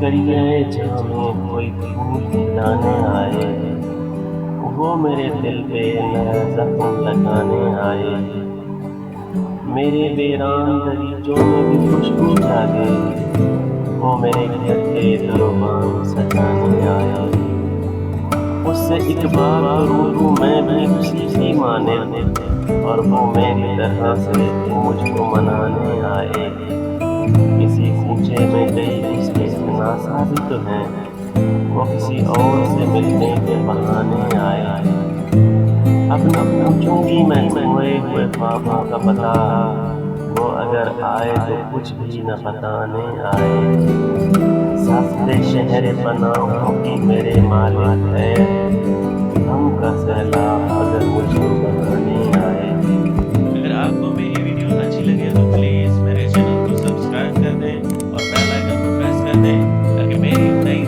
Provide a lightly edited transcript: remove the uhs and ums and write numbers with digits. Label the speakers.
Speaker 1: करिए जामे कोई फूल खिलाने आए, वो मेरे दिल पे नया जख्म लगाने आए। मेरे वीरान दरीचों में भी खुशबू जागे, वो मेरे घर के दरोबान सजाने आए। उससे एक बात करूँ मैं भी खुशी सी माने, और वो मेरी तरह से मुझको मनाने आए। किसी पूछे में गई उसके नासा भी तो हैं, वो किसी और से मिलने के बहाने आए। अब न पूछूंगी मैं खोए हुए ख्वाबों का पता, वो अगर आए तो कुछ भी न बताने आए। साफ़े शहर बनाओ कि मेरे मालिक है, हम का सैलाब अगर मुझको बनाने आए।
Speaker 2: अगर आपको मेरी वीडियो अच्छी लगे तो प्लीज़ मेरे चैनल को सब्सक्राइब कर दें और बेल आइकन को प्रेस कर दें ताकि मेरी नई